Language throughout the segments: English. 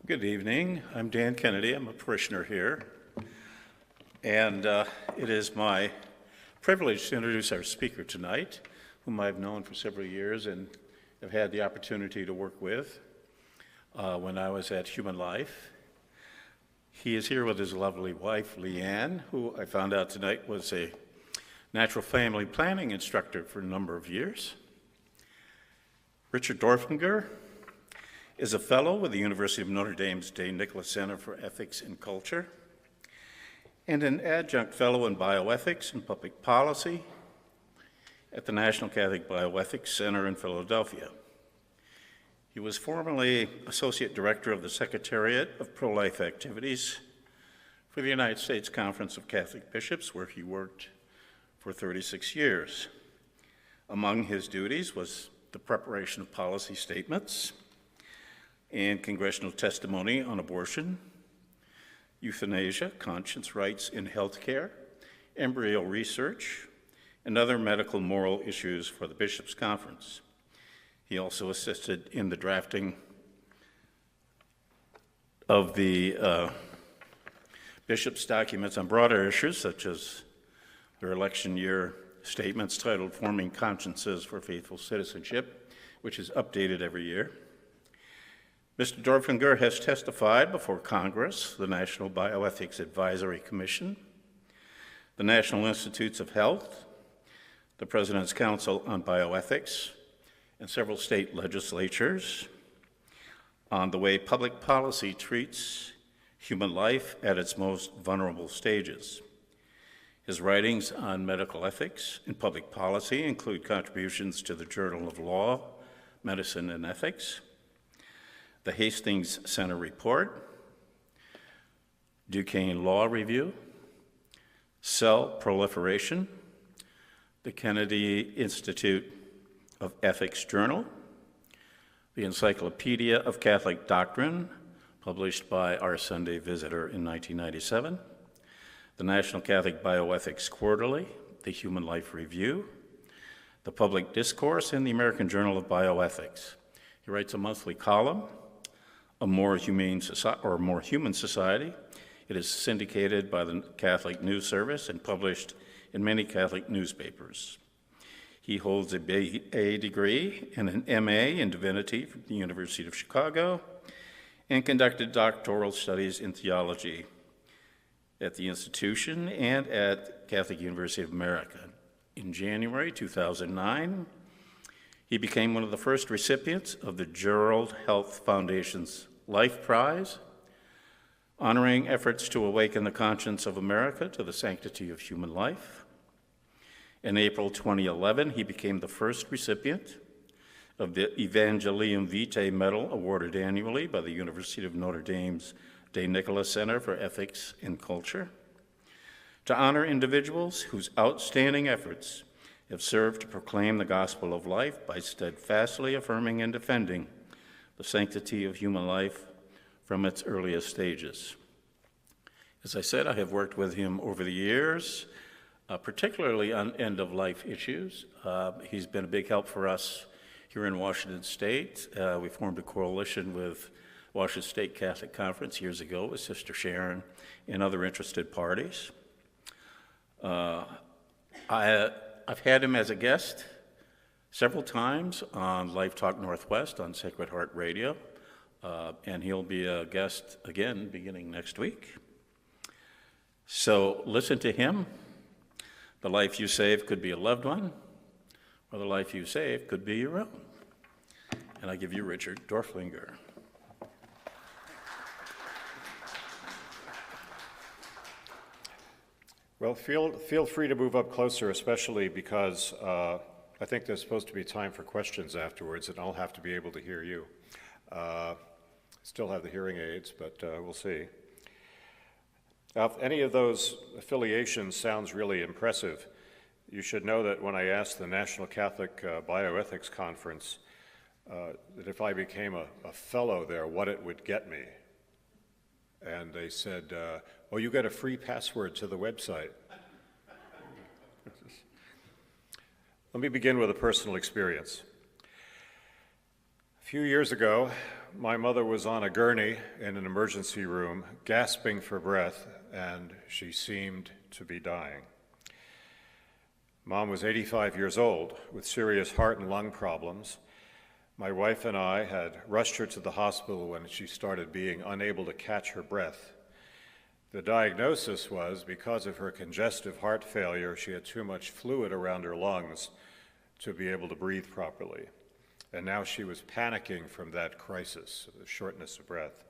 Good evening. I'm Dan Kennedy. I'm a parishioner here. And it is my privilege to introduce our speaker tonight, whom I've known for several years and have had the opportunity to work with when I was at Human Life. He is here with his lovely wife, Leanne, who I found out tonight was a natural family planning instructor for a number of years. Richard Dorflinger is a fellow with the University of Notre Dame's Day Nicholas Center for Ethics and Culture, and an adjunct fellow in bioethics and public policy at the National Catholic Bioethics Center in Philadelphia. He was formerly Associate Director of the Secretariat of Pro-Life Activities for the United States Conference of Catholic Bishops, where he worked for 36 years. Among his duties was the preparation of policy statements and congressional testimony on abortion, euthanasia, conscience rights in healthcare, embryo research, and other medical moral issues for the Bishops' Conference. He also assisted in the drafting of the bishops' documents on broader issues, such as their election year statements titled Forming Consciences for Faithful Citizenship, which is updated every year. Mr. Dorflinger has testified before Congress, the National Bioethics Advisory Commission, the National Institutes of Health, the President's Council on Bioethics, and several state legislatures on the way public policy treats human life at its most vulnerable stages. His writings on medical ethics and public policy include contributions to the Journal of Law, Medicine, and Ethics, the Hastings Center Report, Duquesne Law Review, Cell Proliferation, the Kennedy Institute of Ethics Journal, the Encyclopedia of Catholic Doctrine, published by Our Sunday Visitor in 1997, the National Catholic Bioethics Quarterly, the Human Life Review, the Public Discourse, and the American Journal of Bioethics. He writes a monthly column, A More Human Society. It is syndicated by the Catholic News Service and published in many Catholic newspapers. He holds a BA degree and an MA in Divinity from the University of Chicago and conducted doctoral studies in theology at the institution and at Catholic University of America. In January 2009, he became one of the first recipients of the Gerald Health Foundation's Life Prize, honoring efforts to awaken the conscience of America to the sanctity of human life. In April 2011, he became the first recipient of the Evangelium Vitae Medal awarded annually by the University of Notre Dame's Day Nicholas Center for Ethics and Culture, to honor individuals whose outstanding efforts have served to proclaim the gospel of life by steadfastly affirming and defending the sanctity of human life from its earliest stages. As I said, I have worked with him over the years, particularly on end-of-life issues. He's been a big help for us here in Washington State. We formed a coalition with Washington State Catholic Conference years ago with Sister Sharon and other interested parties. I've had him as a guest several times on Life Talk Northwest on Sacred Heart Radio, and he'll be a guest again beginning next week. So listen to him. The life you save could be a loved one, or the life you save could be your own. And I give you Richard Dorflinger. Well, feel free to move up closer, especially because I think there's supposed to be time for questions afterwards, and I'll have to be able to hear you. Still have the hearing aids, but we'll see. Now, if any of those affiliations sounds really impressive, you should know that when I asked the National Catholic Bioethics Conference that if I became a fellow there, what it would get me. And they said, oh, you get a free password to the website. Let me begin with a personal experience. A few years ago, my mother was on a gurney in an emergency room, gasping for breath, and she seemed to be dying. Mom was 85 years old with serious heart and lung problems. My wife and I had rushed her to the hospital when she started being unable to catch her breath. The diagnosis was because of her congestive heart failure, she had too much fluid around her lungs to be able to breathe properly. And now she was panicking from that crisis, the shortness of breath.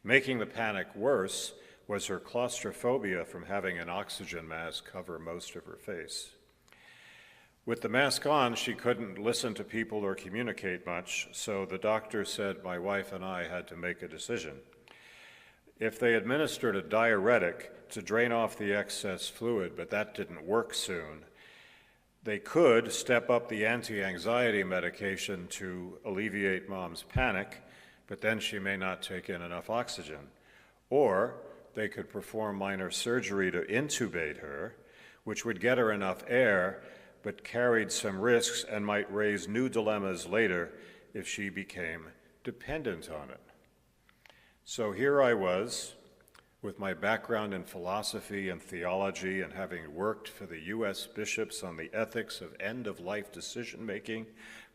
Making the panic worse was her claustrophobia from having an oxygen mask cover most of her face. With the mask on, she couldn't listen to people or communicate much, so the doctor said my wife and I had to make a decision. If they administered a diuretic to drain off the excess fluid, but that didn't work soon, they could step up the anti-anxiety medication to alleviate Mom's panic, but then she may not take in enough oxygen. Or they could perform minor surgery to intubate her, which would get her enough air, but carried some risks and might raise new dilemmas later if she became dependent on it. So here I was, with my background in philosophy and theology and having worked for the U.S. bishops on the ethics of end-of-life decision-making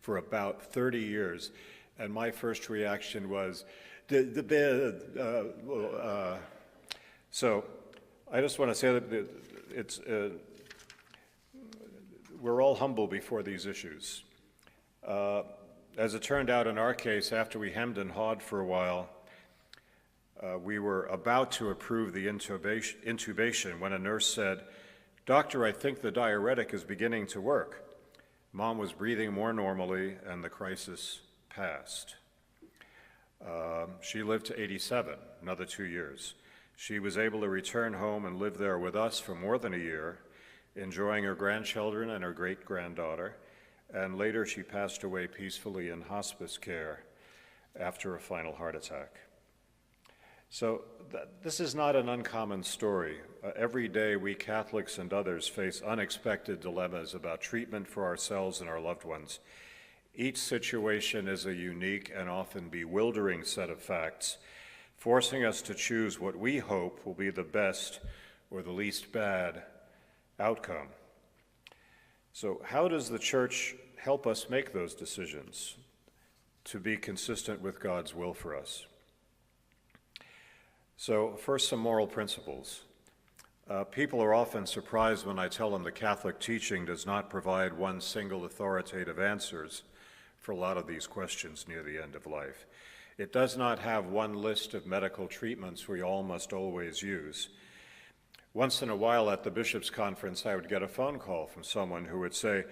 for about 30 years, and my first reaction was, the bed. So I just want to say that it's we're all humble before these issues. As it turned out in our case, after we hemmed and hawed for a while, we were about to approve the intubation when a nurse said, "Doctor, I think the diuretic is beginning to work." Mom was breathing more normally, and the crisis passed. She lived to 87, another 2 years. She was able to return home and live there with us for more than a year, enjoying her grandchildren and her great-granddaughter, and later she passed away peacefully in hospice care after a final heart attack. So this is not an uncommon story. Every day we Catholics and others face unexpected dilemmas about treatment for ourselves and our loved ones. Each situation is a unique and often bewildering set of facts, forcing us to choose what we hope will be the best or the least bad outcome. So how does the Church help us make those decisions to be consistent with God's will for us? So first, some moral principles. People are often surprised when I tell them the Catholic teaching does not provide one single authoritative answers for a lot of these questions near the end of life. It does not have one list of medical treatments we all must always use. Once in a while at the Bishops' Conference, I would get a phone call from someone who would say,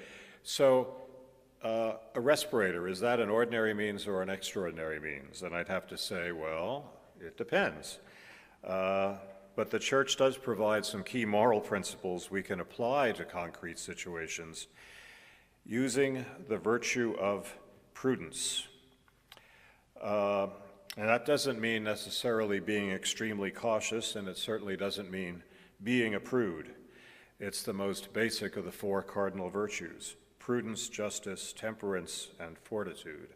"So, a respirator, is that an ordinary means or an extraordinary means?" And I'd have to say, well, it depends. But the Church does provide some key moral principles we can apply to concrete situations using the virtue of prudence. And that doesn't mean necessarily being extremely cautious, and it certainly doesn't mean being a prude. It's the most basic of the four cardinal virtues: prudence, justice, temperance, and fortitude.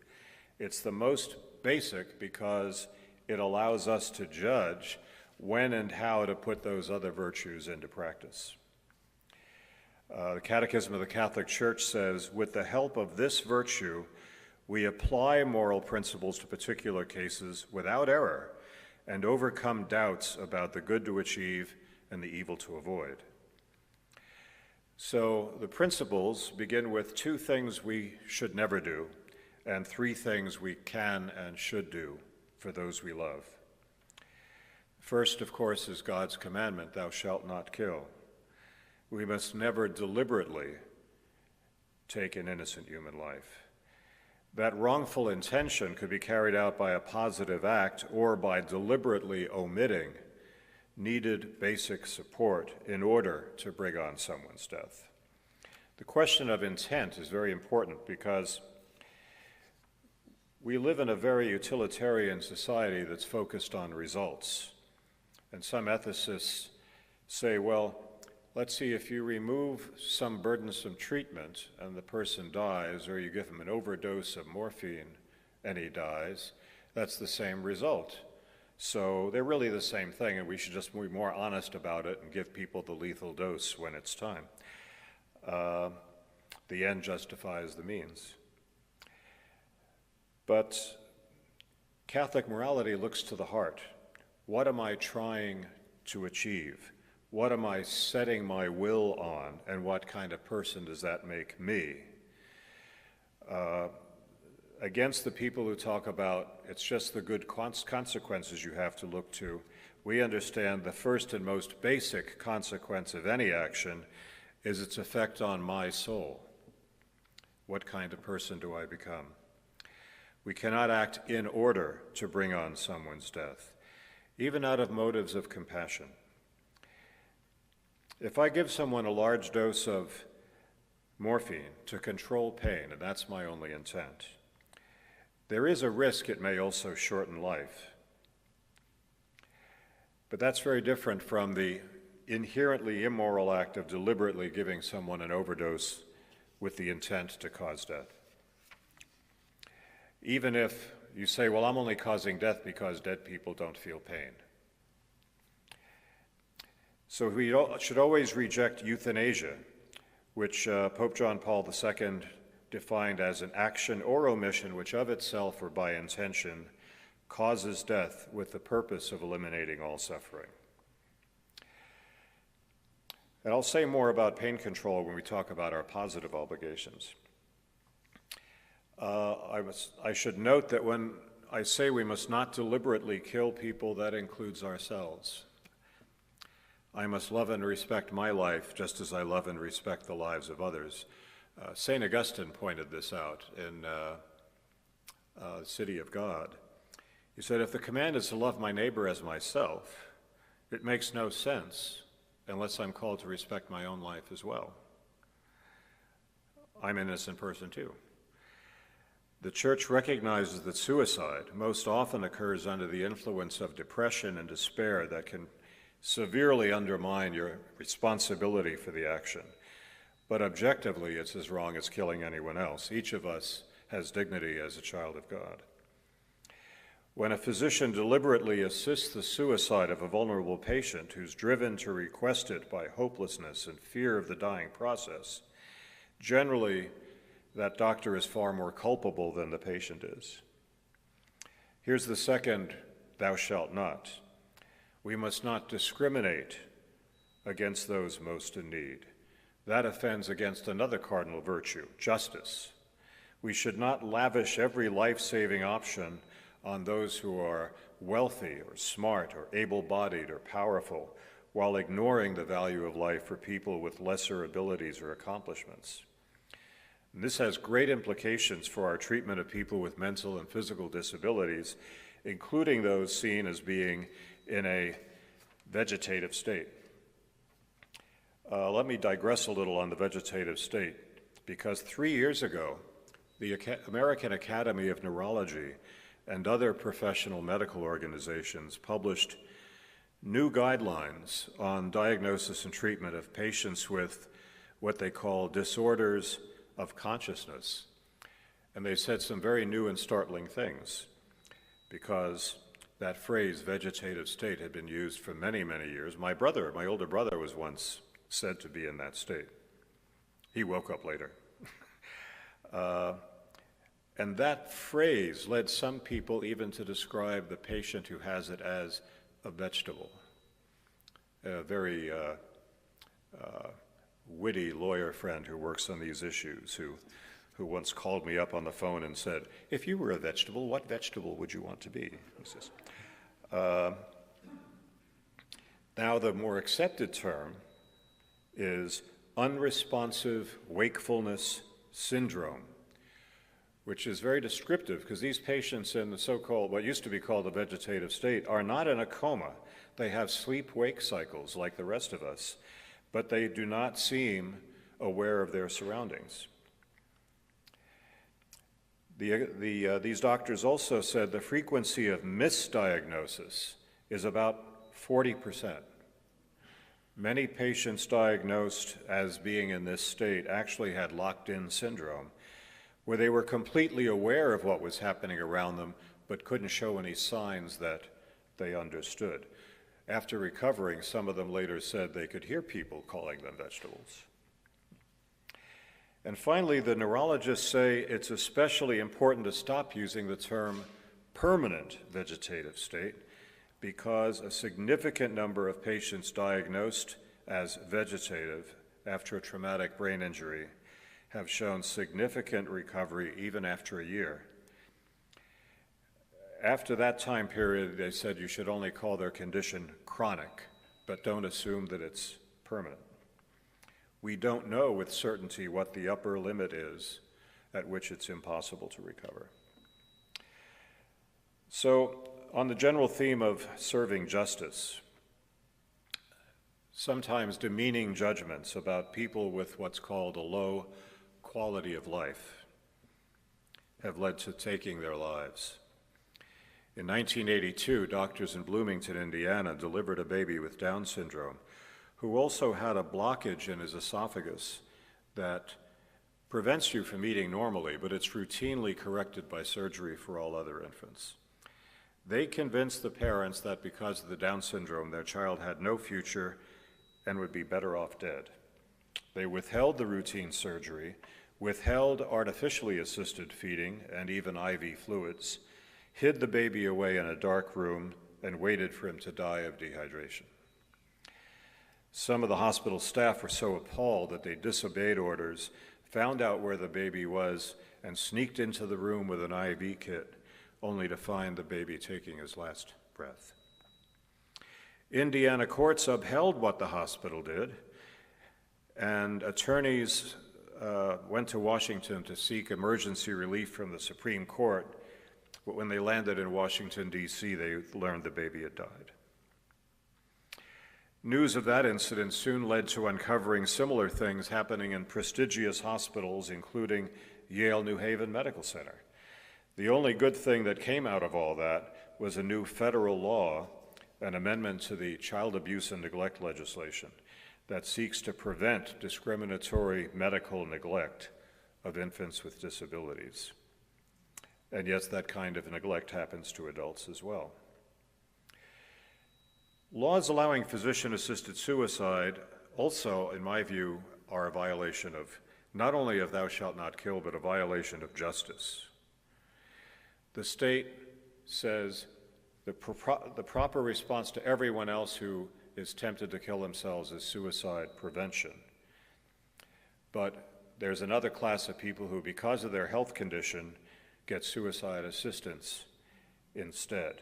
It's the most basic because it allows us to judge when and how to put those other virtues into practice. The Catechism of the Catholic Church says, with the help of this virtue, we apply moral principles to particular cases without error and overcome doubts about the good to achieve and the evil to avoid. So the principles begin with 2 things we should never do and 3 things we can and should do for those we love. First, of course, is God's commandment, "Thou shalt not kill." We must never deliberately take an innocent human life. That wrongful intention could be carried out by a positive act or by deliberately omitting needed basic support in order to bring on someone's death. The question of intent is very important because we live in a very utilitarian society that's focused on results. And some ethicists say, well, let's see, if you remove some burdensome treatment and the person dies, or you give him an overdose of morphine and he dies, that's the same result. So they're really the same thing, and we should just be more honest about it and give people the lethal dose when it's time. The end justifies the means. But Catholic morality looks to the heart. What am I trying to achieve? What am I setting my will on, and what kind of person does that make me? Against the people who talk about it's just the good consequences you have to look to, we understand the first and most basic consequence of any action is its effect on my soul. What kind of person do I become? We cannot act in order to bring on someone's death, even out of motives of compassion. If I give someone a large dose of morphine to control pain, and that's my only intent, there is a risk it may also shorten life. But that's very different from the inherently immoral act of deliberately giving someone an overdose with the intent to cause death. Even if you say, well, I'm only causing death because dead people don't feel pain. So we should always reject euthanasia, which Pope John Paul II defined as an action or omission which of itself or by intention causes death with the purpose of eliminating all suffering. And I'll say more about pain control when we talk about our positive obligations. I should note that when I say we must not deliberately kill people, that includes ourselves. I must love and respect my life just as I love and respect the lives of others. St. Augustine pointed this out in City of God. He said, if the command is to love my neighbor as myself, it makes no sense unless I'm called to respect my own life as well. I'm an innocent person too. The Church recognizes that suicide most often occurs under the influence of depression and despair that can severely undermine your responsibility for the action. But objectively, it's as wrong as killing anyone else. Each of us has dignity as a child of God. When a physician deliberately assists the suicide of a vulnerable patient who's driven to request it by hopelessness and fear of the dying process, generally, that doctor is far more culpable than the patient is. Here's the second, thou shalt not. We must not discriminate against those most in need. That offends against another cardinal virtue, justice. We should not lavish every life-saving option on those who are wealthy or smart or able-bodied or powerful, while ignoring the value of life for people with lesser abilities or accomplishments. And this has great implications for our treatment of people with mental and physical disabilities, including those seen as being in a vegetative state. Let me digress a little on the vegetative state, because 3 years ago, the American Academy of Neurology and other professional medical organizations published new guidelines on diagnosis and treatment of patients with what they call disorders of consciousness. And they said some very new and startling things, because that phrase, vegetative state, had been used for many, many years. My older brother, was once said to be in that state. He woke up later. And that phrase led some people even to describe the patient who has it as a vegetable. A very witty lawyer friend who works on these issues, who once called me up on the phone and said, if you were a vegetable, what vegetable would you want to be? He says, now the more accepted term is unresponsive wakefulness syndrome, which is very descriptive, because these patients in the so-called, what used to be called the vegetative state, are not in a coma. They have sleep-wake cycles like the rest of us, but they do not seem aware of their surroundings. These doctors also said the frequency of misdiagnosis is about 40%. Many patients diagnosed as being in this state actually had locked-in syndrome, where they were completely aware of what was happening around them, but couldn't show any signs that they understood. After recovering, some of them later said they could hear people calling them vegetables. And finally, the neurologists say it's especially important to stop using the term permanent vegetative state because a significant number of patients diagnosed as vegetative after a traumatic brain injury have shown significant recovery even after a year. After that time period, they said you should only call their condition chronic, but don't assume that it's permanent. We don't know with certainty what the upper limit is at which it's impossible to recover. So, on the general theme of serving justice, sometimes demeaning judgments about people with what's called a low quality of life have led to taking their lives. In 1982, doctors in Bloomington, Indiana, delivered a baby with Down syndrome who also had a blockage in his esophagus that prevents you from eating normally, but it's routinely corrected by surgery for all other infants. They convinced the parents that because of the Down syndrome, their child had no future and would be better off dead. They withheld the routine surgery, withheld artificially assisted feeding and even IV fluids, hid the baby away in a dark room, and waited for him to die of dehydration. Some of the hospital staff were so appalled that they disobeyed orders, found out where the baby was, and sneaked into the room with an IV kit, only to find the baby taking his last breath. Indiana courts upheld what the hospital did, and attorneys went to Washington to seek emergency relief from the Supreme Court. But when they landed in Washington, D.C., they learned the baby had died. News of that incident soon led to uncovering similar things happening in prestigious hospitals, including Yale New Haven Medical Center. The only good thing that came out of all that was a new federal law, an amendment to the child abuse and neglect legislation that seeks to prevent discriminatory medical neglect of infants with disabilities. And yes, that kind of neglect happens to adults as well. Laws allowing physician-assisted suicide also, in my view, are a violation of not only of thou shalt not kill, but a violation of justice. The state says the proper response to everyone else who is tempted to kill themselves is suicide prevention. But there's another class of people who, because of their health condition, get suicide assistance instead,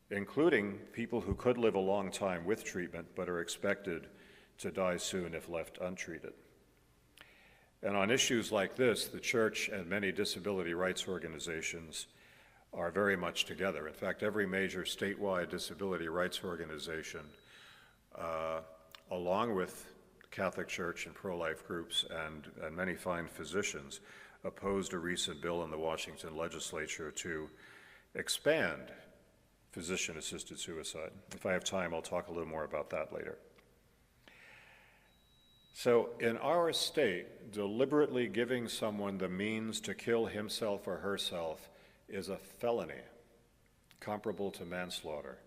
including people who could live a long time with treatment but are expected to die soon if left untreated. And on issues like this, the church and many disability rights organizations are very much together. In fact, every major statewide disability rights organization, along with the Catholic Church and pro-life groups and many fine physicians, opposed a recent bill in the Washington legislature to expand physician-assisted suicide. If I have time, I'll talk a little more about that later. So in our state, deliberately giving someone the means to kill himself or herself is a felony, comparable to manslaughter.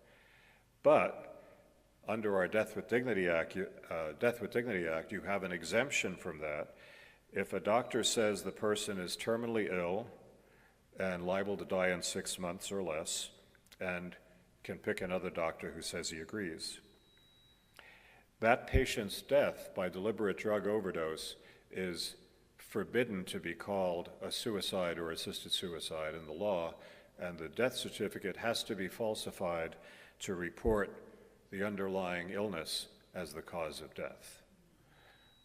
But under our Death with Dignity Act, you have an exemption from that if a doctor says the person is terminally ill and liable to die in 6 months or less, and can pick another doctor who says he agrees. That patient's death by deliberate drug overdose is forbidden to be called a suicide or assisted suicide in the law, and the death certificate has to be falsified to report the underlying illness as the cause of death.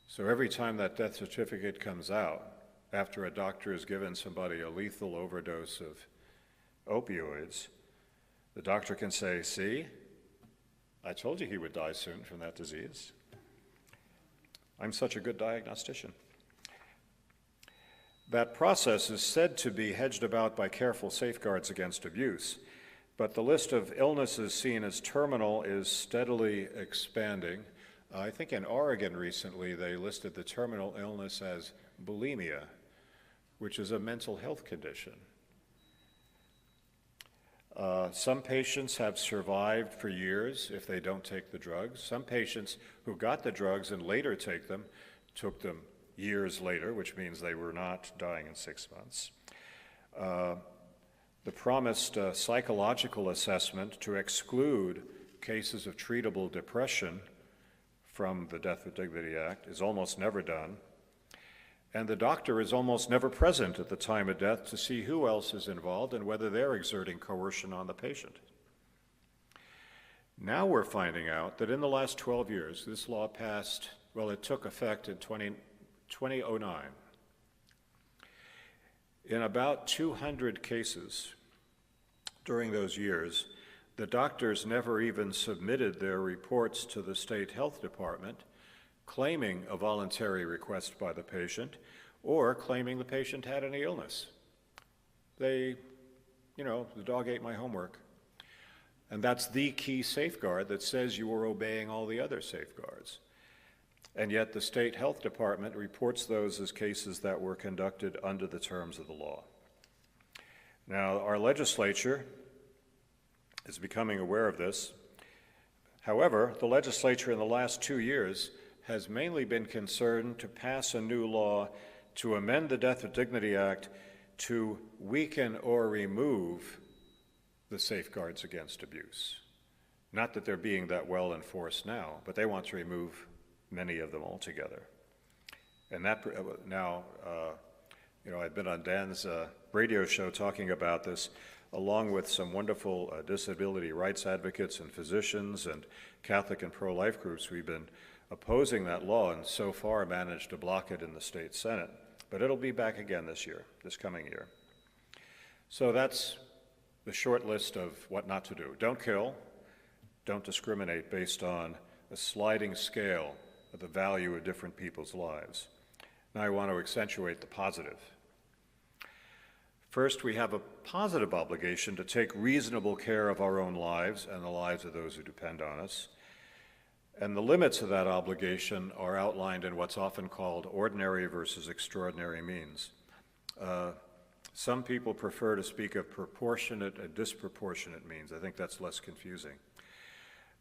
So every time that death certificate comes out, after a doctor has given somebody a lethal overdose of opioids, the doctor can say, "See, I told you he would die soon from that disease. I'm such a good diagnostician." That process is said to be hedged about by careful safeguards against abuse, but the list of illnesses seen as terminal is steadily expanding. I think in Oregon recently they listed the terminal illness as bulimia, which is a mental health condition. Some patients have survived for years if they don't take the drugs. Some patients who got the drugs and later took them years later, which means they were not dying in 6 months. The promised psychological assessment to exclude cases of treatable depression from the Death with Dignity Act is almost never done. And the doctor is almost never present at the time of death to see who else is involved and whether they're exerting coercion on the patient. Now we're finding out that in the last 12 years, this law passed, well, it took effect in 2009. In about 200 cases during those years, the doctors never even submitted their reports to the state health department claiming a voluntary request by the patient or claiming the patient had any illness. The dog ate my homework. And that's the key safeguard that says you are obeying all the other safeguards. And yet the state health department reports those as cases that were conducted under the terms of the law. Now, our legislature is becoming aware of this. However, the legislature in the last 2 years has mainly been concerned to pass a new law to amend the Death with Dignity Act to weaken or remove the safeguards against abuse. Not that they're being that well enforced now, but they want to remove many of them altogether. And that now, I've been on Dan's radio show talking about this, along with some wonderful disability rights advocates and physicians and Catholic and pro-life groups. We've been opposing that law and so far managed to block it in the state Senate. But it'll be back again this coming year. So that's the short list of what not to do. Don't kill, don't discriminate based on a sliding scale of the value of different people's lives. Now I want to accentuate the positive. First, we have a positive obligation to take reasonable care of our own lives and the lives of those who depend on us. And the limits of that obligation are outlined in what's often called ordinary versus extraordinary means. Some people prefer to speak of proportionate and disproportionate means. I think that's less confusing.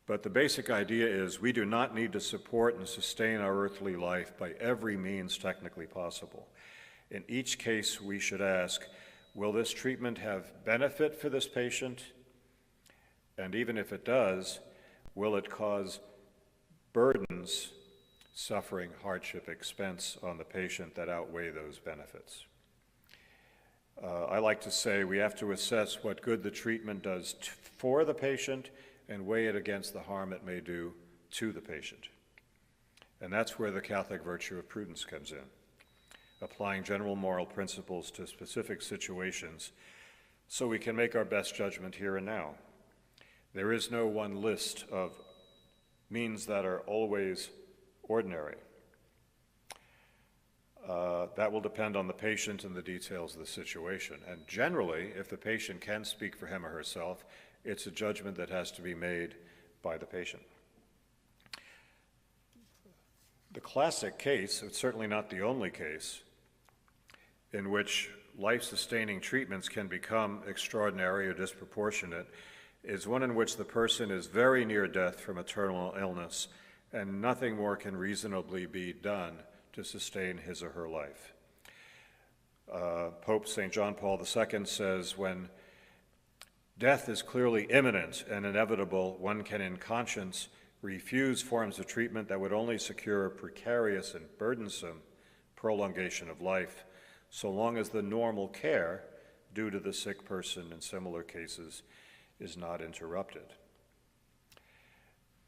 But the basic idea is we do not need to support and sustain our earthly life by every means technically possible. In each case, we should ask, will this treatment have benefit for this patient? And even if it does, will it cause burdens, suffering, hardship, expense on the patient that outweigh those benefits? I like to say we have to assess what good the treatment does for the patient and weigh it against the harm it may do to the patient. And that's where the Catholic virtue of prudence comes in, applying general moral principles to specific situations so we can make our best judgment here and now. There is no one list of means that are always ordinary. That will depend on the patient and the details of the situation. And generally, if the patient can speak for him or herself, it's a judgment that has to be made by the patient. The classic case, it's certainly not the only case, in which life-sustaining treatments can become extraordinary or disproportionate, is one in which the person is very near death from a terminal illness and nothing more can reasonably be done to sustain his or her life. Pope St. John Paul II says, when death is clearly imminent and inevitable, one can in conscience refuse forms of treatment that would only secure a precarious and burdensome prolongation of life, so long as the normal care due to the sick person in similar cases is not interrupted.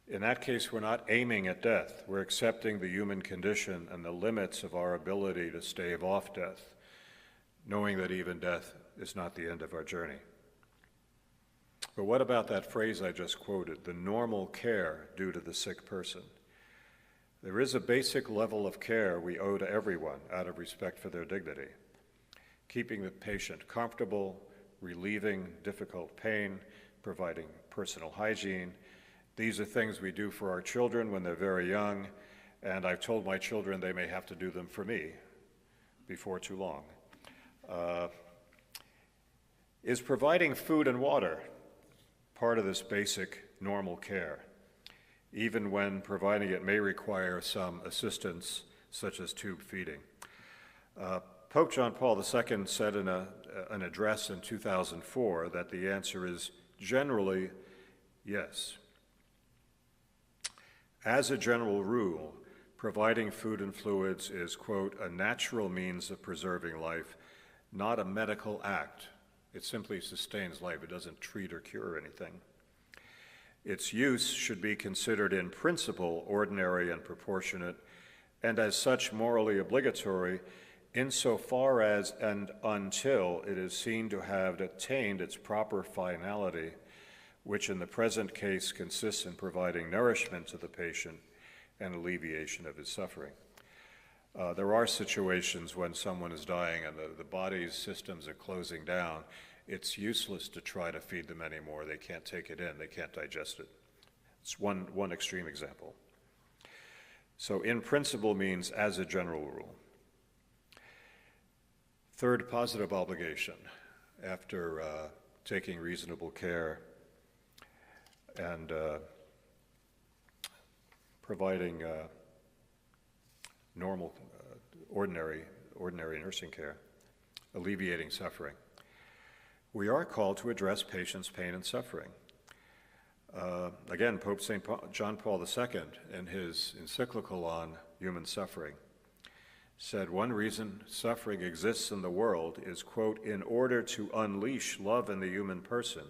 In that case, we're not aiming at death. We're accepting the human condition and the limits of our ability to stave off death, knowing that even death is not the end of our journey. But what about that phrase I just quoted, the normal care due to the sick person? There is a basic level of care we owe to everyone out of respect for their dignity. Keeping the patient comfortable, relieving difficult pain, providing personal hygiene. These are things we do for our children when they're very young, and I've told my children they may have to do them for me before too long. Is providing food and water part of this basic normal care, even when providing it may require some assistance, such as tube feeding. Pope John Paul II said in an address in 2004 that the answer is generally yes. As a general rule, providing food and fluids is, quote, a natural means of preserving life, not a medical act. It simply sustains life. It doesn't treat or cure anything. Its use should be considered in principle ordinary and proportionate, and as such morally obligatory, insofar as and until it is seen to have attained its proper finality, which in the present case consists in providing nourishment to the patient and alleviation of his suffering. There are situations when someone is dying and the body's systems are closing down. It's useless to try to feed them anymore. They can't take it in. They can't digest it. It's one extreme example. So in principle means as a general rule. Third, positive obligation. After taking reasonable care and providing normal, ordinary nursing care, alleviating suffering. We are called to address patients' pain and suffering. Again, Pope John Paul II, in his encyclical on human suffering, said one reason suffering exists in the world is, quote, in order to unleash love in the human person,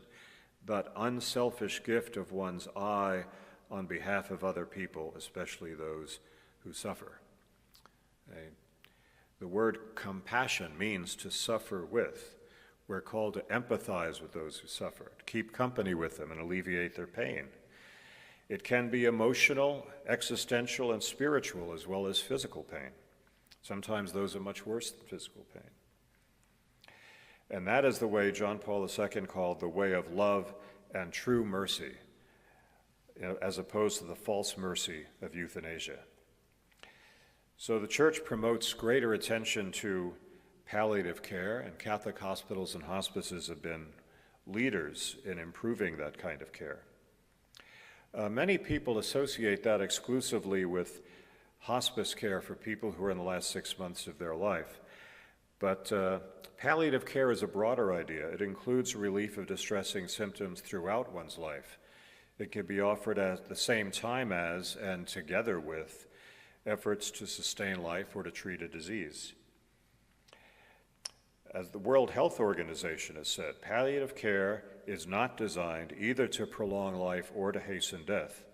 that unselfish gift of one's I on behalf of other people, especially those who suffer. The word compassion means to suffer with. We're called to empathize with those who suffer, to keep company with them and alleviate their pain. It can be emotional, existential, and spiritual, as well as physical pain. Sometimes those are much worse than physical pain. And that is the way John Paul II called the way of love and true mercy, as opposed to the false mercy of euthanasia. So the Church promotes greater attention to palliative care, and Catholic hospitals and hospices have been leaders in improving that kind of care. Many people associate that exclusively with hospice care for people who are in the last 6 months of their life. But palliative care is a broader idea. It includes relief of distressing symptoms throughout one's life. It can be offered at the same time as and together with efforts to sustain life or to treat a disease. As the World Health Organization has said, palliative care is not designed either to prolong life or to hasten death.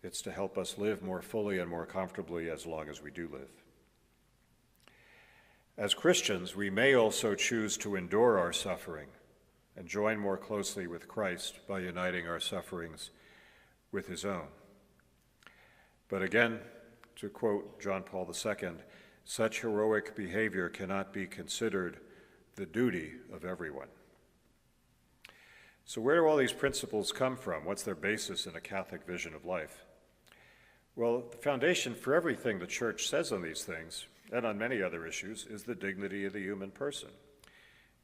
It's to help us live more fully and more comfortably as long as we do live. As Christians, we may also choose to endure our suffering and join more closely with Christ by uniting our sufferings with his own. But again, to quote John Paul II, such heroic behavior cannot be considered the duty of everyone. So where do all these principles come from? What's their basis in a Catholic vision of life? Well, the foundation for everything the Church says on these things, and on many other issues, is the dignity of the human person.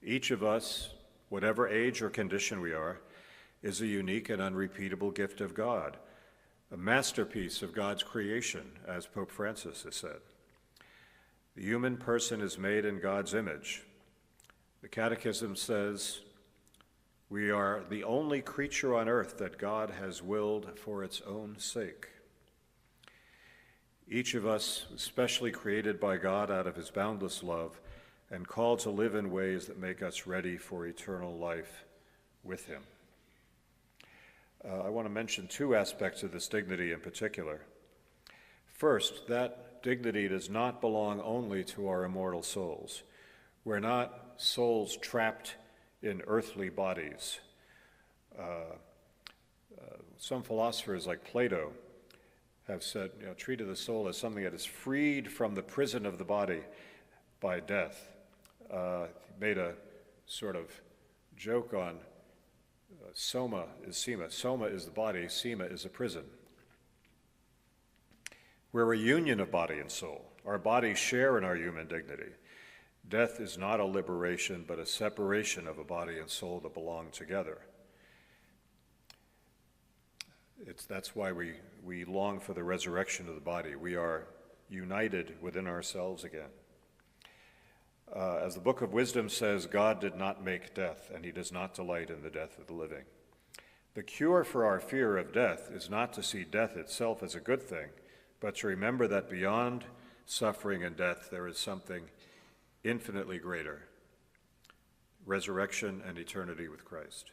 Each of us, whatever age or condition we are, is a unique and unrepeatable gift of God, a masterpiece of God's creation, as Pope Francis has said. The human person is made in God's image. The Catechism says, we are the only creature on earth that God has willed for its own sake. Each of us was specially created by God out of his boundless love and called to live in ways that make us ready for eternal life with him. I want to mention two aspects of this dignity in particular. First, that dignity does not belong only to our immortal souls. We're not souls trapped in earthly bodies. Some philosophers like Plato have said, treated the soul as something that is freed from the prison of the body by death. Made a sort of joke on soma is sema. Soma is the body, sema is a prison. We're a union of body and soul. Our bodies share in our human dignity. Death is not a liberation, but a separation of a body and soul that belong together. That's why we long for the resurrection of the body. We are united within ourselves again. As the Book of Wisdom says, God did not make death, and he does not delight in the death of the living. The cure for our fear of death is not to see death itself as a good thing, but to remember that beyond suffering and death there is something infinitely greater: resurrection and eternity with Christ.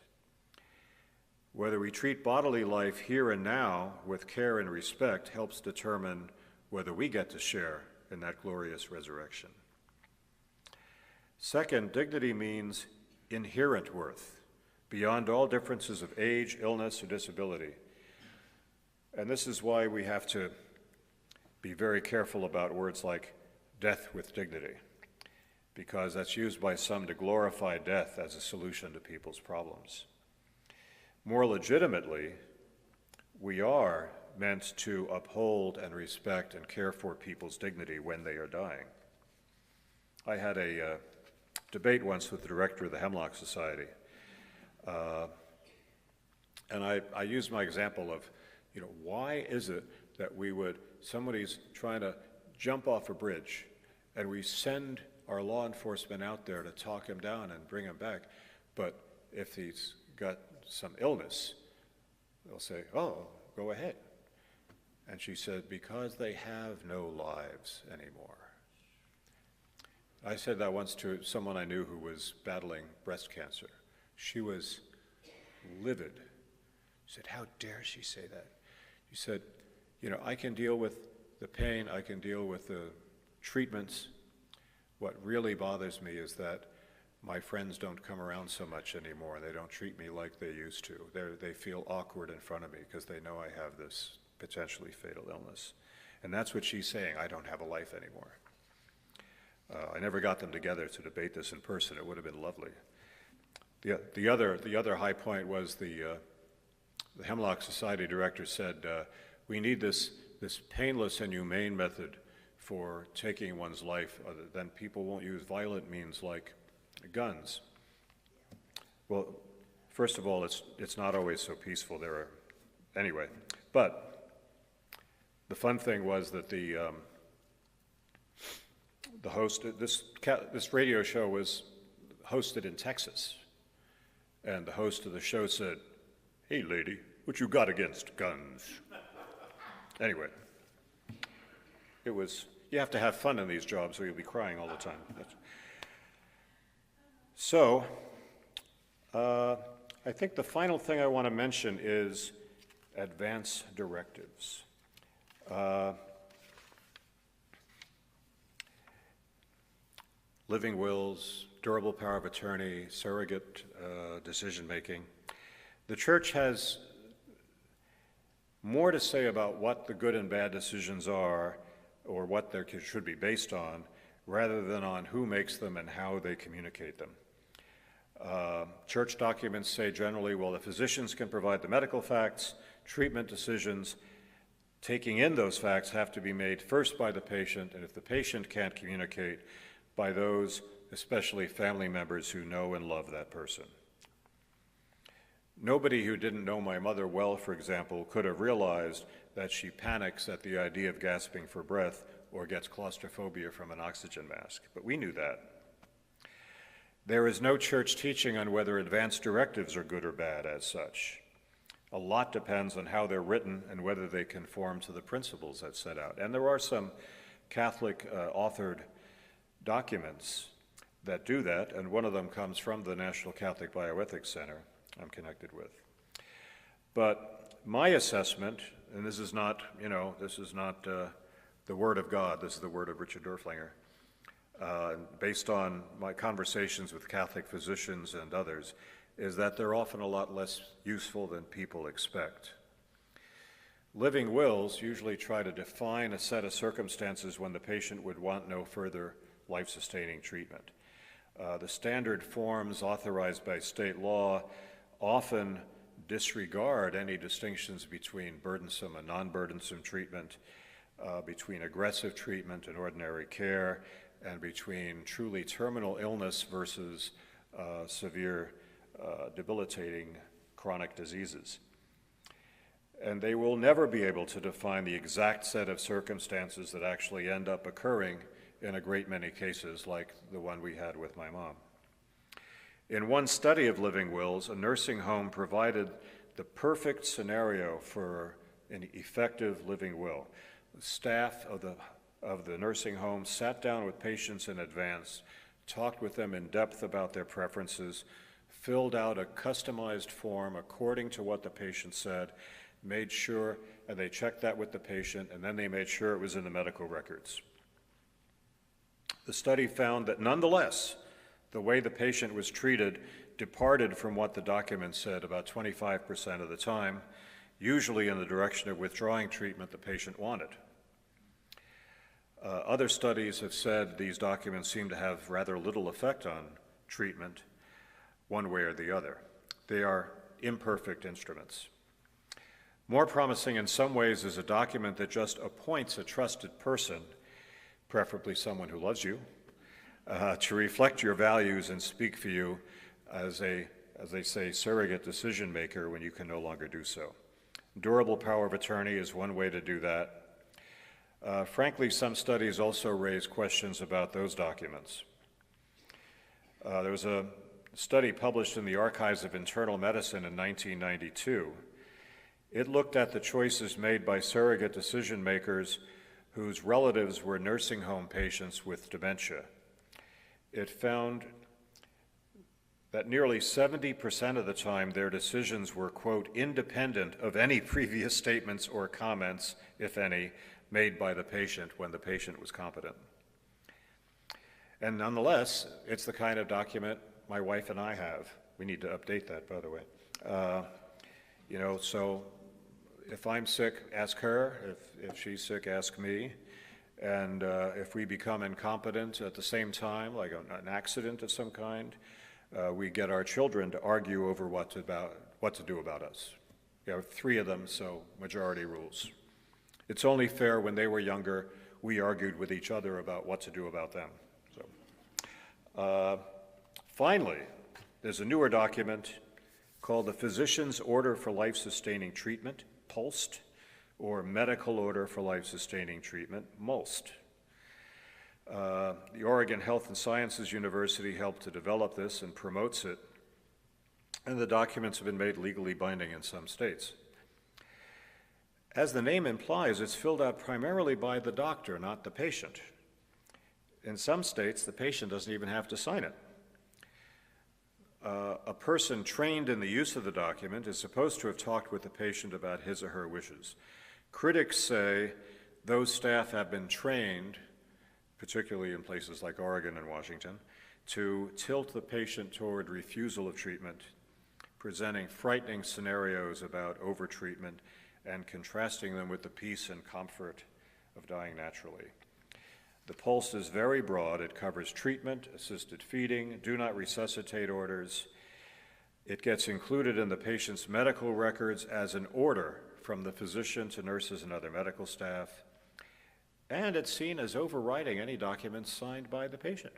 Whether we treat bodily life here and now with care and respect helps determine whether we get to share in that glorious resurrection. Second, dignity means inherent worth, beyond all differences of age, illness, or disability. And this is why we have to be very careful about words like death with dignity, because that's used by some to glorify death as a solution to people's problems. More legitimately, we are meant to uphold and respect and care for people's dignity when they are dying. I had a debate once with the director of the Hemlock Society, and I used my example of, why is it that somebody's trying to jump off a bridge, and we send our law enforcement out there to talk him down and bring him back, but if he's got some illness, they'll say, oh, go ahead. And she said, because they have no lives anymore. I said that once to someone I knew who was battling breast cancer. She was livid. She said, how dare she say that? She said, I can deal with the pain, I can deal with the treatments. What really bothers me is that my friends don't come around so much anymore. They don't treat me like they used to. They feel awkward in front of me because they know I have this potentially fatal illness. And that's what she's saying, I don't have a life anymore. I never got them together to debate this in person. It would have been lovely. The other high point was the Hemlock Society director said, we need this painless and humane method for taking one's life. Then people won't use violent means like guns. Well, first of all, it's not always so peaceful. Anyway. But the fun thing was that the host, this radio show was hosted in Texas, and the host of the show said, hey lady, what you got against guns? Anyway, you have to have fun in these jobs or you'll be crying all the time. So, I think the final thing I want to mention is advance directives. Living wills, durable power of attorney, surrogate decision-making. The church has more to say about what the good and bad decisions are, or what they should be based on, rather than on who makes them and how they communicate them. Church documents say generally, well, the physicians can provide the medical facts, treatment decisions. Taking in those facts have to be made first by the patient, and if the patient can't communicate, by those, especially family members who know and love that person. Nobody who didn't know my mother well, for example, could have realized that she panics at the idea of gasping for breath or gets claustrophobia from an oxygen mask, but we knew that. There is no church teaching on whether advance directives are good or bad as such. A lot depends on how they're written and whether they conform to the principles that's set out. And there are some Catholic authored documents that do that, and one of them comes from the National Catholic Bioethics Center I'm connected with. But my assessment, and this is not, the word of God, this is the word of Richard Dorflinger, based on my conversations with Catholic physicians and others, is that they're often a lot less useful than people expect. Living wills usually try to define a set of circumstances when the patient would want no further life-sustaining treatment. The standard forms authorized by state law often disregard any distinctions between burdensome and non-burdensome treatment, between aggressive treatment and ordinary care, and between truly terminal illness versus severe debilitating chronic diseases. and they will never be able to define the exact set of circumstances that actually end up occurring in a great many cases like the one we had with my mom. In one study of living wills, a nursing home provided the perfect scenario for an effective living will. The staff of the nursing home sat down with patients in advance, talked with them in depth about their preferences, filled out a customized form according to what the patient said, made sure, and they checked that with the patient, and then they made sure it was in the medical records. The study found that nonetheless, the way the patient was treated departed from what the document said about 25% of the time, usually in the direction of withdrawing treatment the patient wanted. Other studies have said these documents seem to have rather little effect on treatment, one way or the other. They are imperfect instruments. More promising in some ways is a document that just appoints a trusted person, preferably someone who loves you, to reflect your values and speak for you as they say, surrogate decision maker when you can no longer do so. Durable power of attorney is one way to do that. Frankly, some studies also raise questions about those documents. There was a study published in the Archives of Internal Medicine in 1992. It looked at the choices made by surrogate decision makers whose relatives were nursing home patients with dementia. It found that nearly 70% of the time their decisions were, quote, independent of any previous statements or comments, if any, made by the patient when the patient was competent. And nonetheless, it's the kind of document my wife and I have. We need to update that, by the way. So if I'm sick, ask her. If she's sick, ask me. And if we become incompetent at the same time, like an accident of some kind, we get our children to argue over what to do about us. You have 3 of them, so majority rules. It's only fair when they were younger, we argued with each other about what to do about them. So, finally, there's a newer document called the Physician's Order for Life-Sustaining Treatment, POLST, or Medical Order for Life-Sustaining Treatment, MOLST. The Oregon Health and Sciences University helped to develop this and promotes it, and the documents have been made legally binding in some states. As the name implies, it's filled out primarily by the doctor, not the patient. In some states, the patient doesn't even have to sign it. A person trained in the use of the document is supposed to have talked with the patient about his or her wishes. Critics say those staff have been trained, particularly in places like Oregon and Washington, to tilt the patient toward refusal of treatment, presenting frightening scenarios about overtreatment and contrasting them with the peace and comfort of dying naturally. The POLST is very broad. It covers treatment, assisted feeding, do not resuscitate orders. It gets included in the patient's medical records as an order from the physician to nurses and other medical staff, and it's seen as overriding any documents signed by the patient,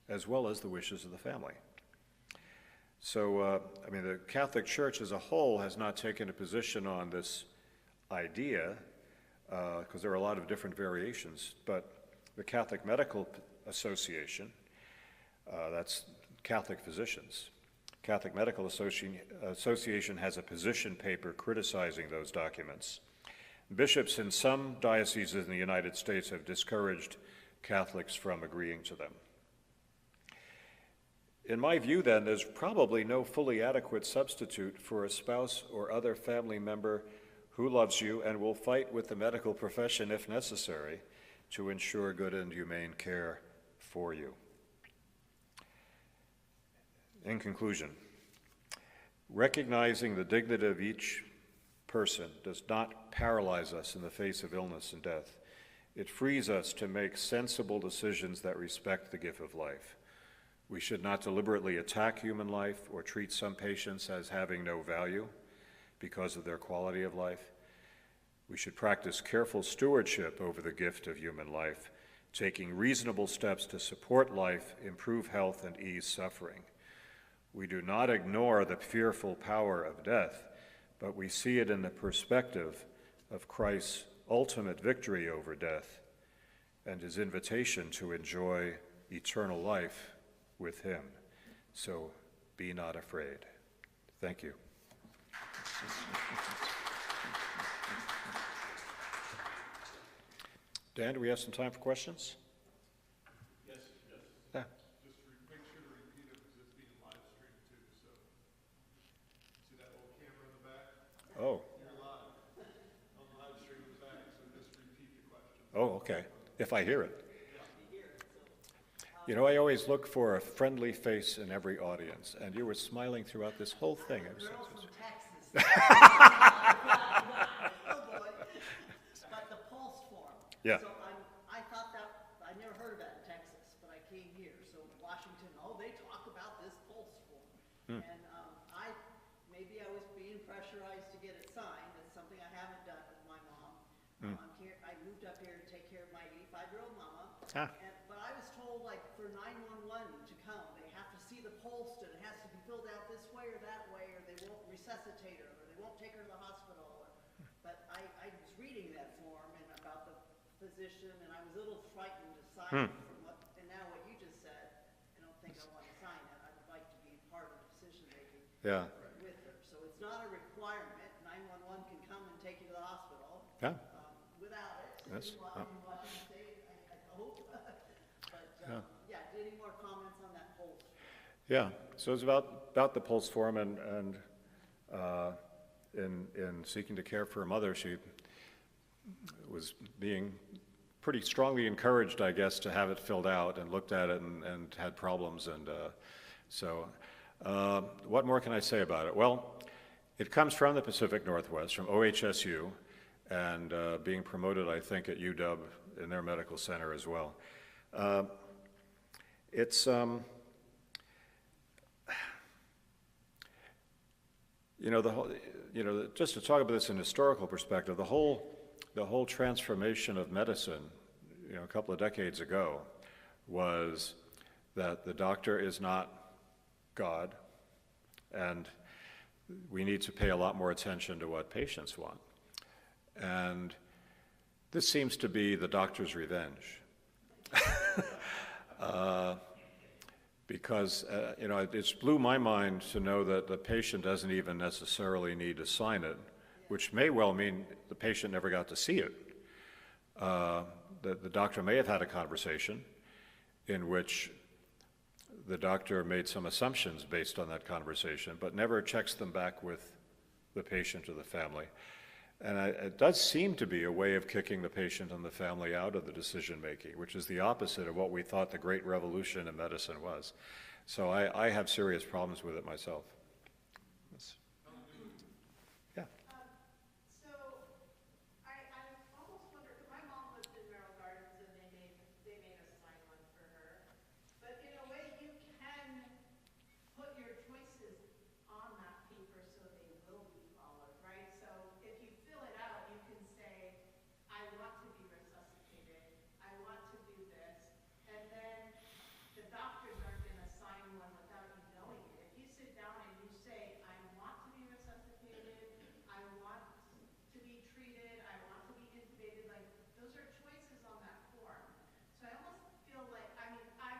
as well as the wishes of the family. So, the Catholic Church as a whole has not taken a position on this idea, because there are a lot of different variations, but the Catholic Medical Association, that's Catholic physicians, Catholic Medical Association has a position paper criticizing those documents. Bishops in some dioceses in the United States have discouraged Catholics from agreeing to them. In my view, then, there's probably no fully adequate substitute for a spouse or other family member who loves you and will fight with the medical profession if necessary to ensure good and humane care for you. In conclusion, recognizing the dignity of each person does not paralyze us in the face of illness and death. It frees us to make sensible decisions that respect the gift of life. We should not deliberately attack human life or treat some patients as having no value because of their quality of life. We should practice careful stewardship over the gift of human life, taking reasonable steps to support life, improve health, and ease suffering. We do not ignore the fearful power of death, but we see it in the perspective of Christ's ultimate victory over death and his invitation to enjoy eternal life with him. So be not afraid. Thank you. Dan, do we have some time for questions? Yes. Yeah. Just make sure to repeat it because it's being live streamed too, so. See that little camera in the back? Oh. You're live. On the live stream in the back, so just repeat the question. Oh, okay. If I hear it. You know, I always look for a friendly face in every audience, and you were smiling throughout this whole thing. It was- Girl from Texas. Oh, boy. But the pulse form. Yeah. So I thought that, I never heard of that in Texas, but I came here. So Washington, they talk about this pulse form. And maybe I was being pressurized to get it signed. It's something I haven't done with my mom. I moved up here to take care of my 85-year-old mama. Ah. But I was told, like, for 911 to come, they have to see the pulse, and it has to be filled out this way or that way, or they won't resuscitate her, or they won't take her to the hospital. But I was reading that form and about the physician, and I was a little frightened to sign it from what, and now what you just said, I don't think I want to sign it. I would like to be part of the decision-making Yeah. with her. So it's not a requirement. 911 can come and take you to the hospital Yeah. without it. Yes. In Washington State, I hope. But, any more comments on that pulse? Yeah. So it's about the pulse form, and in seeking to care for her mother, she was being pretty strongly encouraged, I guess, to have it filled out, and looked at it and had problems. And what more can I say about it? Well, it comes from the Pacific Northwest, from OHSU, and being promoted, I think, at UW in their medical center as well. It's, just to talk about this in historical perspective, the whole transformation of medicine, a couple of decades ago, was that the doctor is not God, and we need to pay a lot more attention to what patients want. And this seems to be the doctor's revenge. Because, it's blew my mind to know that the patient doesn't even necessarily need to sign it, which may well mean the patient never got to see it. The doctor may have had a conversation in which the doctor made some assumptions based on that conversation, but never checks them back with the patient or the family. And it does seem to be a way of kicking the patient and the family out of the decision-making, which is the opposite of what we thought the great revolution in medicine was. So I have serious problems with it myself. Yeah. So I almost wonder, my mom lived in Merrill Gardens, and they made us sign one for her. But in a way, you can put your choices on that paper so they will be followed, right? So if you fill it out, you can say, I want to be resuscitated, I want to do this, and then the doctors aren't going to sign one without you knowing it. If you sit down and you say, I want to be resuscitated, I want to be treated, I want to be intubated, like, those are choices on that form. So I almost feel like, I'm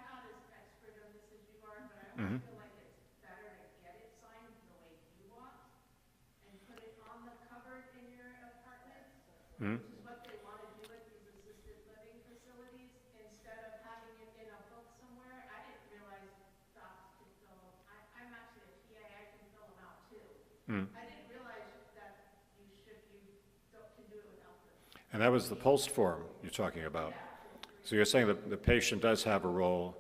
not as expert on this as you are, but I almost feel like it's better to get it signed the way you want and put it on the cupboard in your apartment, which is what they want to do at these assisted living facilities, instead of having it in a book somewhere. I didn't realize docs could fill them. I'm actually a PA, I can fill them out too. I didn't realize that you can do it without them. And that was the pulse form you're talking about. So you're saying that the patient does have a role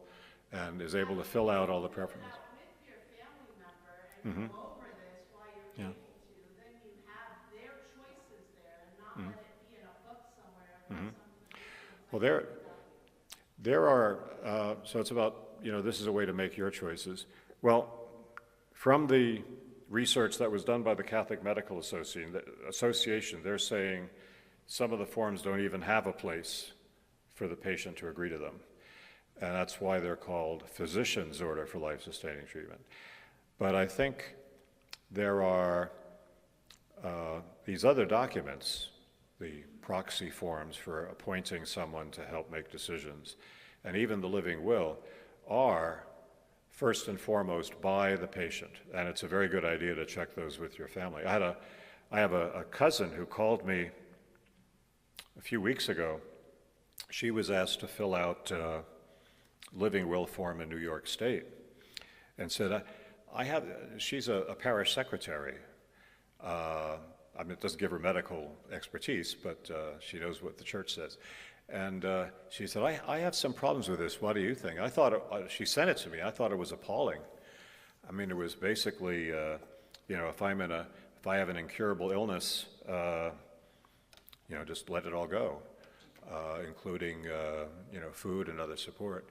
and is able to fill out all the preferences. With your family member and go over this while you're able to, then you have their choices there and not let it be in a book somewhere. Well, there are, so it's about, this is a way to make your choices. Well, from the research that was done by the Catholic Medical Association, they're saying some of the forms don't even have a place for the patient to agree to them. And that's why they're called physician's order for life-sustaining treatment. But I think there are These other documents, the proxy forms for appointing someone to help make decisions, and even the living will, are first and foremost by the patient. And it's a very good idea to check those with your family. I have a cousin who called me a few weeks ago. She was asked to fill out a living will form in New York State, and said, she's a parish secretary. I mean, it doesn't give her medical expertise, but she knows what the church says. And she said, I have some problems with this. What do you think? I thought, she sent it to me. I thought it was appalling. I mean, it was basically, if I have an incurable illness, just let it all go, including, food and other support.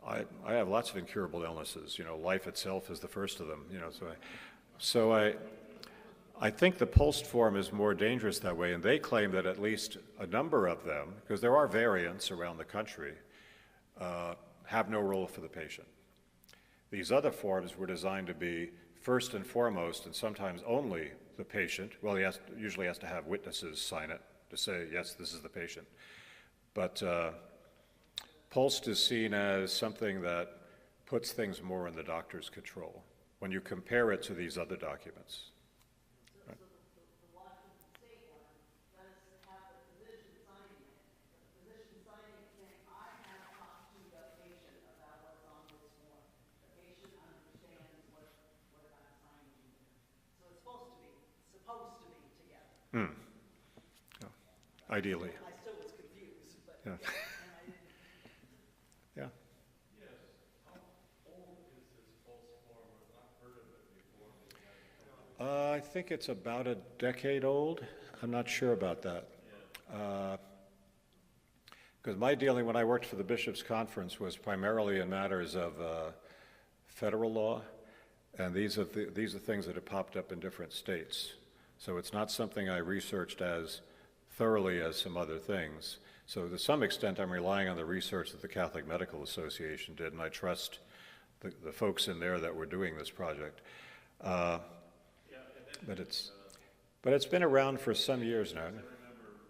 I have lots of incurable illnesses. Life itself is the first of them. So I think the Post form is more dangerous that way, and they claim that at least a number of them, because there are variants around the country, have no role for the patient. These other forms were designed to be first and foremost, and sometimes only, the patient. Well, he usually has to have witnesses sign it to say, yes, this is the patient. But Post is seen as something that puts things more in the doctor's control when you compare it to these other documents. The Washington State one does have the physician signing it. The physician signing it saying, I have talked to the patient about what's on this form. The patient understands what I'm signing to. So it's supposed to be together. Ideally. I still was confused, but Yeah. and I didn't. Yeah. Yes. How old is this false form? I've not heard of it before. I think it's about a decade old. I'm not sure about that. Because my dealing when I worked for the Bishops' Conference was primarily in matters of federal law, and these are things that have popped up in different states. So it's not something I researched as thoroughly as some other things. So to some extent, I'm relying on the research that the Catholic Medical Association did, and I trust the folks in there that were doing this project. But it's been around for some years now. I remember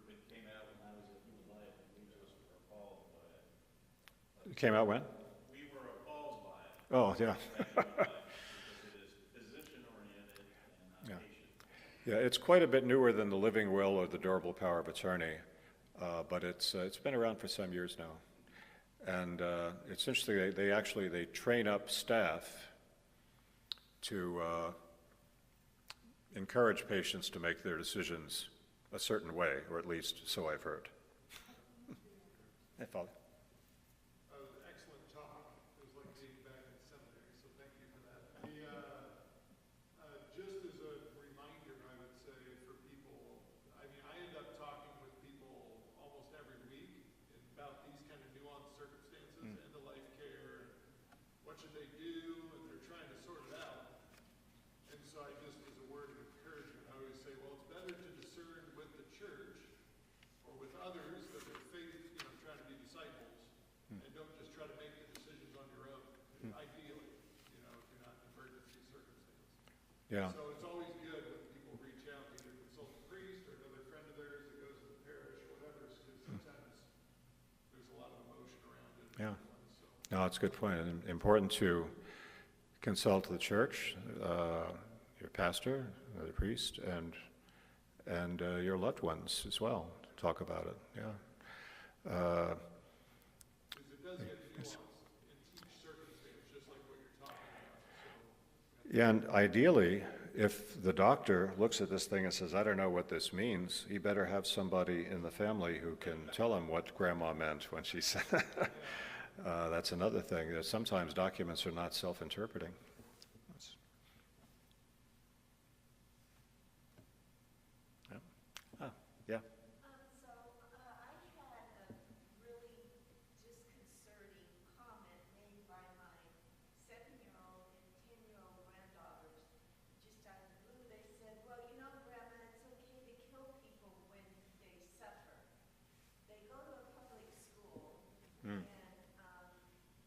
it came out when I was at Human Life, and we just were appalled by it. It came out when? We were appalled by it. Oh, yeah. Because it is physician-oriented and not patient. Yeah, it's quite a bit newer than the living will or the durable power of attorney, but it's been around for some years now. And it's interesting, they train up staff to encourage patients to make their decisions a certain way, or at least so I've heard. Hey, Father. Excellent talk. It was like being back in seminary, so thank you for that. Just as a reminder, I would say for people, I mean, I end up talking with people almost every week about these kind of nuanced circumstances, end of life care, what should they do, and they're trying to sort it out. And so I just, as a word of encouragement, I always say, well, it's better to discern with the church or with others that are faith, trying to be disciples, and don't just try to make the decisions on your own, ideally, if you're not in emergency circumstances. Yeah. So it's always good when people reach out, either consult a priest or another friend of theirs that goes to the parish or whatever, because sometimes there's a lot of emotion around it. Yeah. So, No, it's a good point. And important to consult the church, your pastor, the priest, and your loved ones as well. Talk about it. Yeah. because it does get nuanced in each circumstance, just like what you're talking about. So, Yeah, and ideally, if the doctor looks at this thing and says, I don't know what this means, he better have somebody in the family who can tell him what grandma meant when she said that's another thing. That sometimes documents are not self-interpreting. Yeah. So, I had a really disconcerting comment made by my 7-year-old and 10-year-old granddaughters. Just out of the blue, they said, well, Grandma, it's okay to kill people when they suffer. They go to a public school, and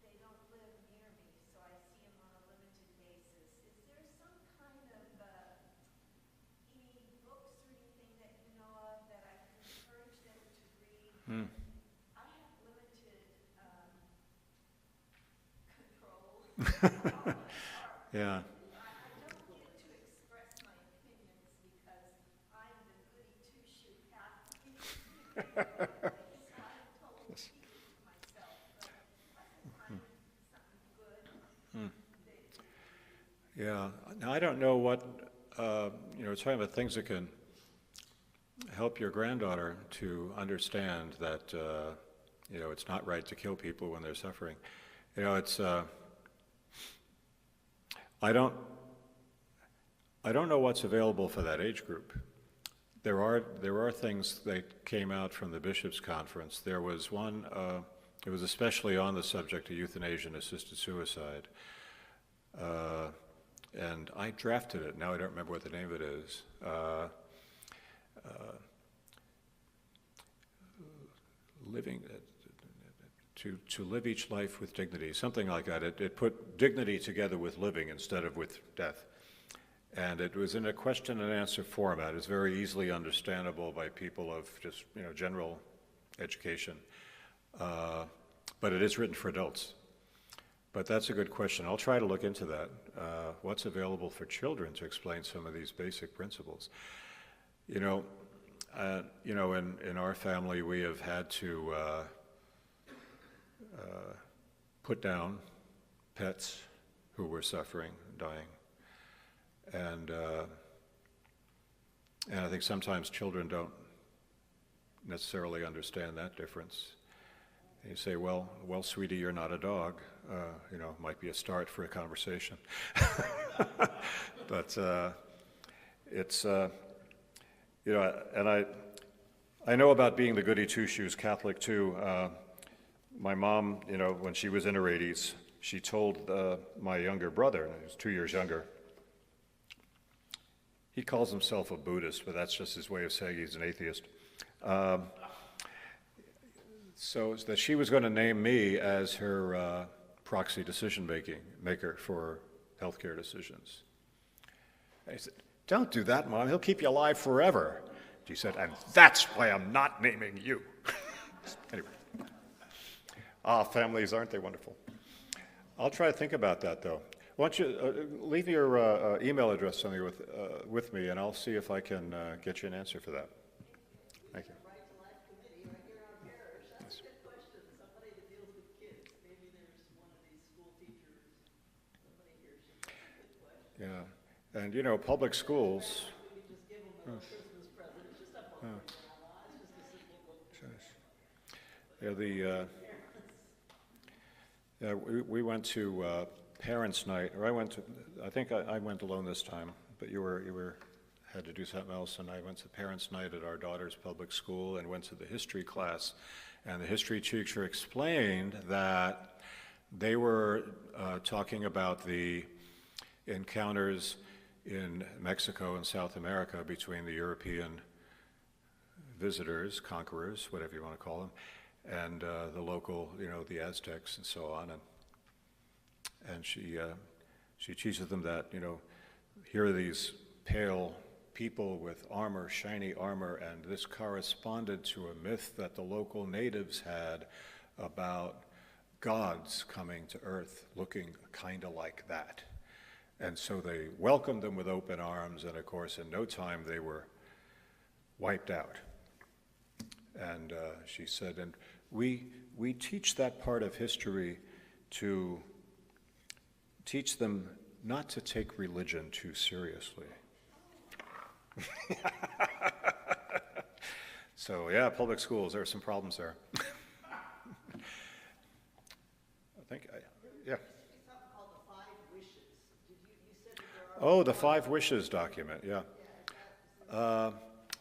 they don't live near me, so I see them on a limited basis. Is there some kind of any Yeah. To express my opinions because I'm the goody two-shoe Catholic. So I'm totally keeping it to myself, but if I can find something good, Yeah. Now, I don't know what, talking about things that can help your granddaughter to understand that, it's not right to kill people when they're suffering. It's, I don't know what's available for that age group. There are things that came out from the Bishops' Conference. There was one, it was especially on the subject of euthanasia and assisted suicide. And I drafted it. Now I don't remember what the name of it is. Living, to live each life with dignity, something like that. It put dignity together with living instead of with death. And it was in a question and answer format. It's very easily understandable by people of just, general education. But it is written for adults. But that's a good question. I'll try to look into that. What's available for children to explain some of these basic principles? In our family, we have had to put down pets who were suffering, dying. And I think sometimes children don't necessarily understand that difference. And you say, well, sweetie, you're not a dog. Might be a start for a conversation. But it's, and I know about being the goody two-shoes Catholic too. My mom, when she was in her 80s, she told my younger brother, he was 2 years younger, he calls himself a Buddhist, but that's just his way of saying he's an atheist. So that she was going to name me as her proxy decision-maker for healthcare decisions. I said, "Don't do that, Mom. He'll keep you alive forever." She said, "And that's why I'm not naming you." Anyway. Families, aren't they wonderful? I'll try to think about that, though. Why don't you leave your email address somewhere with me, and I'll see if I can get you an answer for that. Thank you. Right to Life Committee right here in our parish. That's a good question. Somebody that deals with kids. Maybe there's one of these school teachers. Somebody here should ask a good question. Yeah, and public schools. We could just give them a Christmas present. It's just up on It's just a simple book. Yeah, we went to parents' night, or I think I went alone this time, but you had to do something else, and I went to parents' night at our daughter's public school and went to the history class, and the history teacher explained that they were talking about the encounters in Mexico and South America between the European visitors, conquerors, whatever you want to call them, and the local, the Aztecs and so on. And she teaches them that, here are these pale people with armor, shiny armor, and this corresponded to a myth that the local natives had about gods coming to Earth looking kind of like that. And so they welcomed them with open arms, and of course, in no time, they were wiped out. And she said, and we teach that part of history to teach them not to take religion too seriously. So yeah, public schools, there are some problems there. Yeah. Something called the 5 Wishes. You said that there are. Oh, the 5 Wishes document, yeah.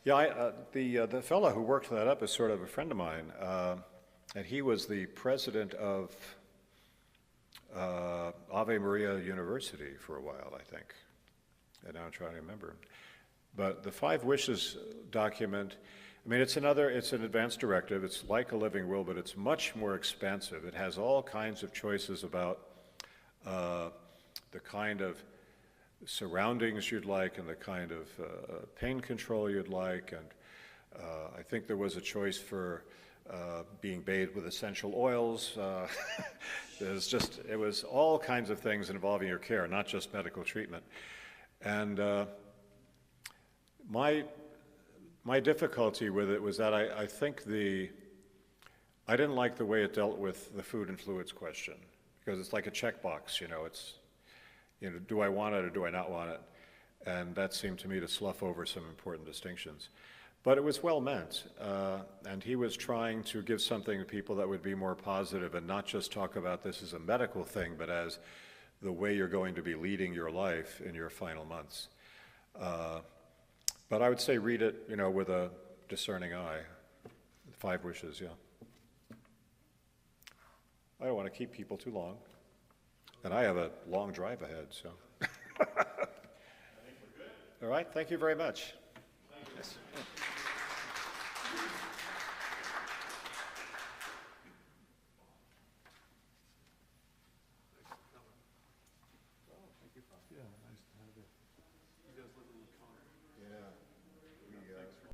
The fellow who worked that up is sort of a friend of mine, and he was the president of Ave Maria University for a while, I think. And now I'm trying to remember. But the 5 Wishes document, I mean, it's an advanced directive. It's like a living will, but it's much more expansive. It has all kinds of choices about the kind of surroundings you'd like and the kind of pain control you'd like. And I think there was a choice for being bathed with essential oils. It was all kinds of things involving your care, not just medical treatment. And my difficulty with it was that I think I didn't like the way it dealt with the food and fluids question, because it's like a checkbox, do I want it or do I not want it? And that seemed to me to slough over some important distinctions. But it was well meant, and he was trying to give something to people that would be more positive and not just talk about this as a medical thing, but as the way you're going to be leading your life in your final months. But I would say read it, with a discerning eye. 5 wishes, yeah. I don't want to keep people too long, and I have a long drive ahead, so. I think we're good. All right, thank you very much. Thank you. Yes. Yeah, nice to have you. You guys live in the car. Yeah.